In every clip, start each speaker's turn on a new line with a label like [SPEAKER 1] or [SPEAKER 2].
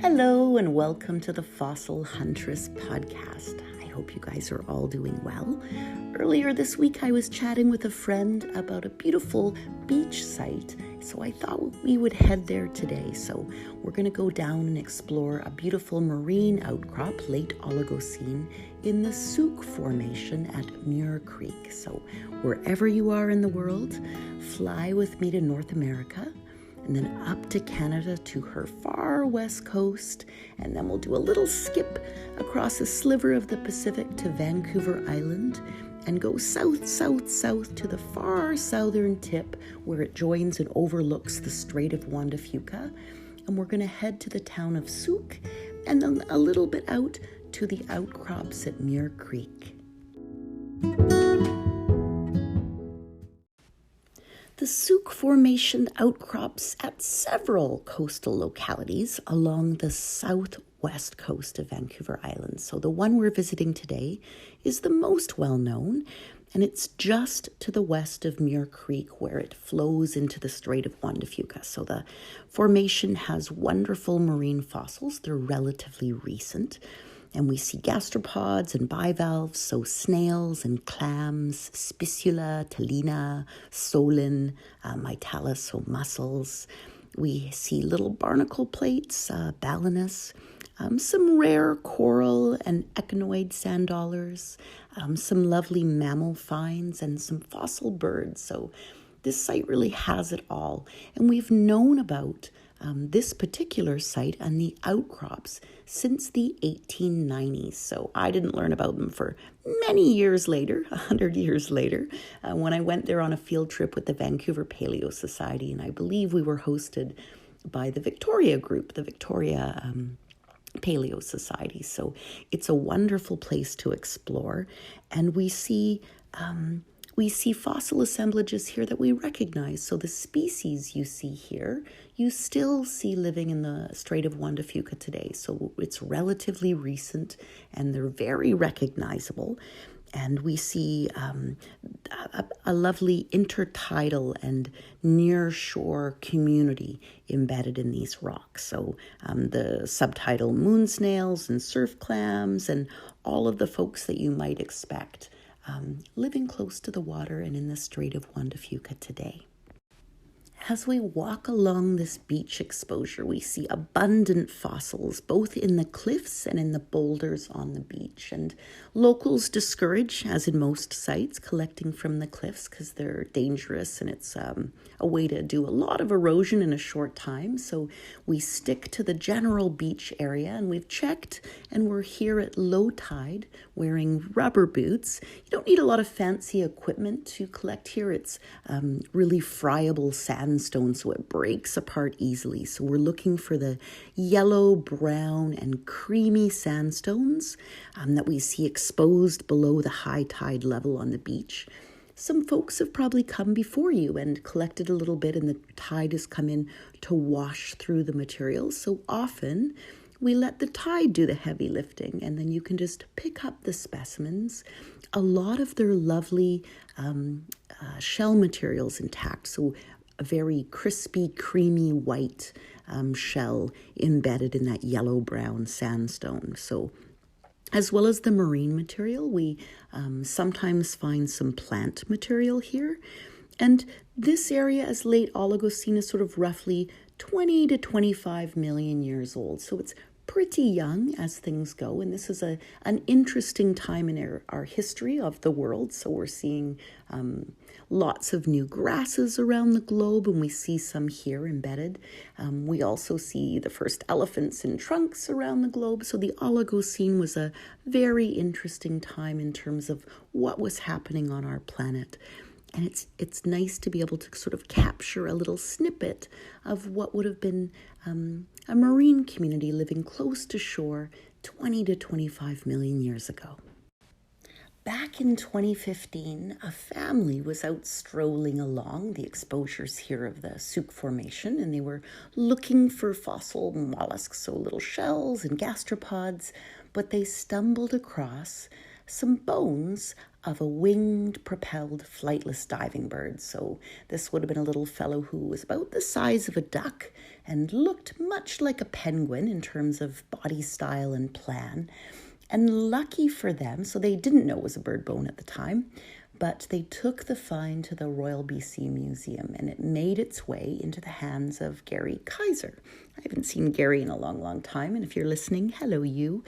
[SPEAKER 1] Hello and welcome to the Fossil Huntress podcast. I hope you guys are all doing well. Earlier this week I was chatting with a friend about a beautiful beach site, so I thought we would head there today. So we're going to go down and explore a beautiful marine outcrop, late Oligocene, in the Sooke Formation at Muir Creek. So wherever you are in the world, fly with me to North America, and then up to Canada to her far west coast, and then we'll do a little skip across a sliver of the Pacific to Vancouver Island and go south to the far southern tip where it joins and overlooks the Strait of Juan de Fuca. And we're going to head to the town of Sooke and then a little bit out to the outcrops at Muir Creek. The Sooke Formation outcrops at several coastal localities along the southwest coast of Vancouver Island. So the one we're visiting today is the most well-known, and it's just to the west of Muir Creek where it flows into the Strait of Juan de Fuca. So the formation has wonderful marine fossils. They're relatively recent. And we see gastropods and bivalves, so snails and clams, spicula, talina, solin, mytalus, so mussels. We see little barnacle plates, balanus, some rare coral and echinoid sand dollars, some lovely mammal finds, and some fossil birds. So this site really has it all. And we've known about this particular site and the outcrops since the 1890s. So I didn't learn about them for many years later, 100 years later, when I went there on a field trip with the Vancouver Paleontological Society. And I believe we were hosted by the Victoria group, the Victoria Paleo Society. So it's a wonderful place to explore. And we see fossil assemblages here that we recognize. So the species you see here, you still see living in the Strait of Juan de Fuca today. So it's relatively recent and they're very recognizable. And we see a lovely intertidal and near-shore community embedded in these rocks. So the subtidal moon snails and surf clams and all of the folks that you might expect living close to the water and in the Strait of Juan de Fuca today. As we walk along this beach exposure, we see abundant fossils, both in the cliffs and in the boulders on the beach. And locals discourage, as in most sites, collecting from the cliffs because they're dangerous and it's a way to do a lot of erosion in a short time. So we stick to the general beach area, and we've checked, and we're here at low tide wearing rubber boots. You don't need a lot of fancy equipment to collect here. It's really friable sandstone, so it breaks apart easily. So we're looking for the yellow, brown, and creamy sandstones that we see exposed below the high tide level on the beach. Some folks have probably come before you and collected a little bit, and the tide has come in to wash through the materials. So often we let the tide do the heavy lifting, and then you can just pick up the specimens. A lot of their lovely shell materials intact, so a very crispy, creamy white shell embedded in that yellow-brown sandstone. So as well as the marine material, we sometimes find some plant material here. And this area, as late Oligocene, is sort of roughly 20 to 25 million years old. So it's pretty young as things go. And this is an interesting time in our history of the world. So we're seeing lots of new grasses around the globe, and we see some here embedded. We also see the first elephants in trunks around the globe. So the Oligocene was a very interesting time in terms of what was happening on our planet. And it's nice to be able to sort of capture a little snippet of what would have been a marine community living close to shore 20 to 25 million years ago. Back in 2015, a family was out strolling along the exposures here of the Sooke Formation, and they were looking for fossil molluscs, so little shells and gastropods, but they stumbled across some bones of a winged, propelled, flightless diving bird. So this would have been a little fellow who was about the size of a duck and looked much like a penguin in terms of body style and plan. And lucky for them, so they didn't know it was a bird bone at the time, but they took the find to the Royal BC Museum, and it made its way into the hands of Gary Kaiser. I haven't seen Gary in a long, long time, and if you're listening, hello you.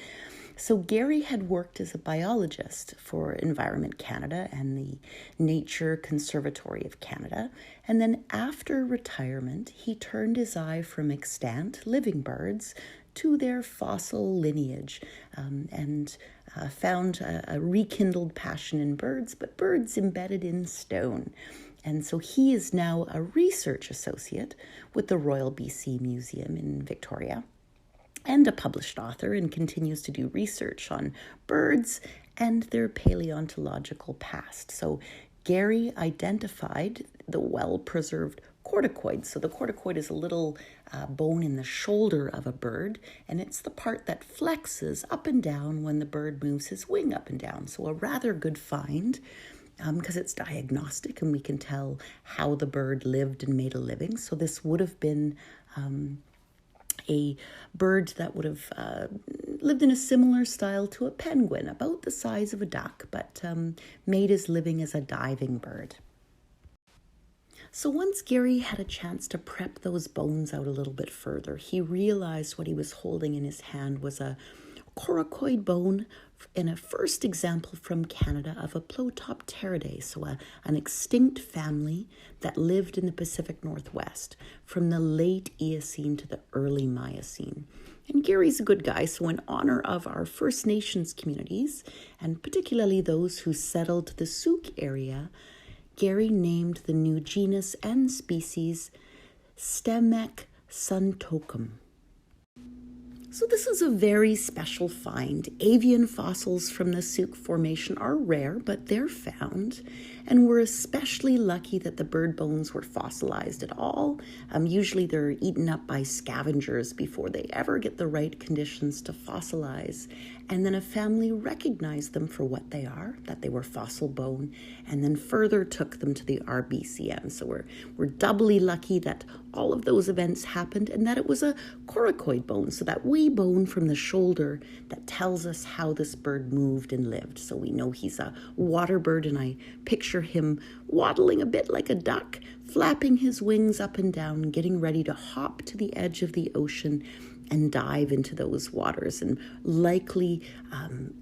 [SPEAKER 1] So Gary had worked as a biologist for Environment Canada and the Nature Conservatory of Canada, and then after retirement, he turned his eye from extant living birds to their fossil lineage, and found a rekindled passion in birds, but birds embedded in stone. And so he is now a research associate with the Royal BC Museum in Victoria and a published author, and continues to do research on birds and their paleontological past. So Gary identified the well-preserved corticoid. So the corticoid is a little bone in the shoulder of a bird, and it's the part that flexes up and down when the bird moves his wing up and down. So a rather good find, because it's diagnostic and we can tell how the bird lived and made a living. So this would have been a bird that would have lived in a similar style to a penguin, about the size of a duck, but made his living as a diving bird. So once Gary had a chance to prep those bones out a little bit further, he realized what he was holding in his hand was a coracoid bone in a first example from Canada of a Plotopteridae, so an extinct family that lived in the Pacific Northwest from the late Eocene to the early Miocene. And Gary's a good guy, so in honor of our First Nations communities, and particularly those who settled the Sooke area, Gary named the new genus and species Stemec suntocum. So this is a very special find. Avian fossils from the Sooke Formation are rare, but they're found. And we're especially lucky that the bird bones were fossilized at all. Usually they're eaten up by scavengers before they ever get the right conditions to fossilize. And then a family recognized them for what they are, that they were fossil bone, and then further took them to the RBCM. So we're doubly lucky that all of those events happened and that it was a coracoid bone, so that wee bone from the shoulder that tells us how this bird moved and lived. So we know he's a water bird, and I picture him waddling a bit like a duck, flapping his wings up and down, getting ready to hop to the edge of the ocean and dive into those waters, and likely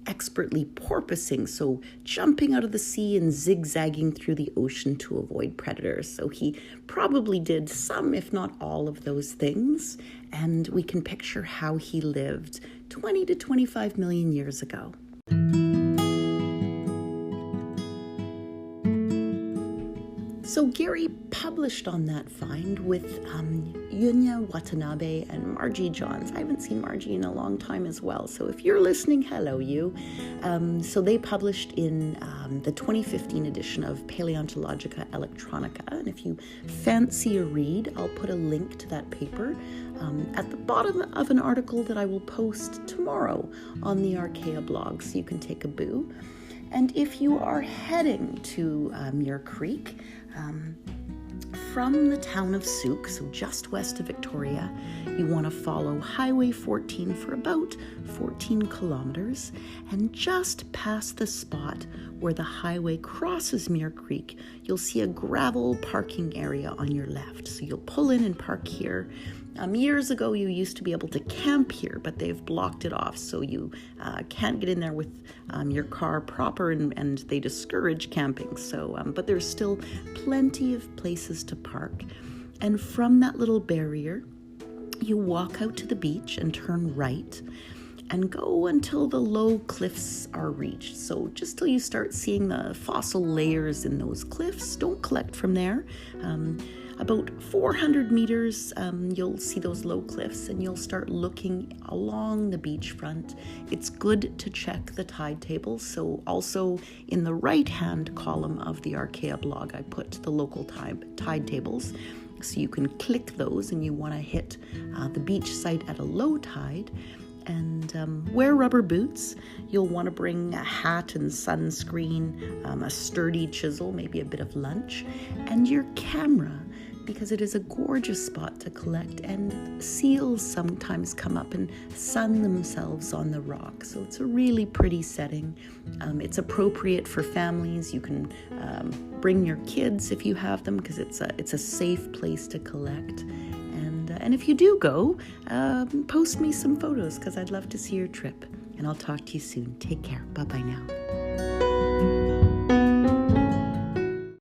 [SPEAKER 1] expertly porpoising, so jumping out of the sea and zigzagging through the ocean to avoid predators. So he probably did some, if not all, of those things, and we can picture how he lived 20 to 25 million years ago. So Gary published on that find with Yunya Watanabe and Margie Johns. I haven't seen Margie in a long time as well, so if you're listening, hello you. So they published in the 2015 edition of Paleontologica Electronica, and if you fancy a read, I'll put a link to that paper at the bottom of an article that I will post tomorrow on the Archaea blog, so you can take a boo. And if you are heading to Muir Creek, from the town of Sooke, so just west of Victoria, you want to follow Highway 14 for about 14 kilometers, and just past the spot where the highway crosses Muir Creek, you'll see a gravel parking area on your left. So you'll pull in and park here. Years ago, you used to be able to camp here, but they've blocked it off, so you can't get in there with your car proper, and they discourage camping. So, but there's still plenty of places to park. And from that little barrier, you walk out to the beach and turn right and go until the low cliffs are reached. So just till you start seeing the fossil layers in those cliffs, don't collect from there. About 400 meters, you'll see those low cliffs, and you'll start looking along the beachfront. It's good to check the tide tables. So also in the right-hand column of the Archaea blog, I put the local tide tables. So you can click those, and you want to hit the beach site at a low tide. And wear rubber boots. You'll want to bring a hat and sunscreen, a sturdy chisel, maybe a bit of lunch, and your camera, because it is a gorgeous spot to collect, and seals sometimes come up and sun themselves on the rock. So it's a really pretty setting. It's appropriate for families. You can bring your kids if you have them, because it's a safe place to collect. And if you do go, post me some photos, because I'd love to see your trip. And I'll talk to you soon. Take care. Bye-bye now.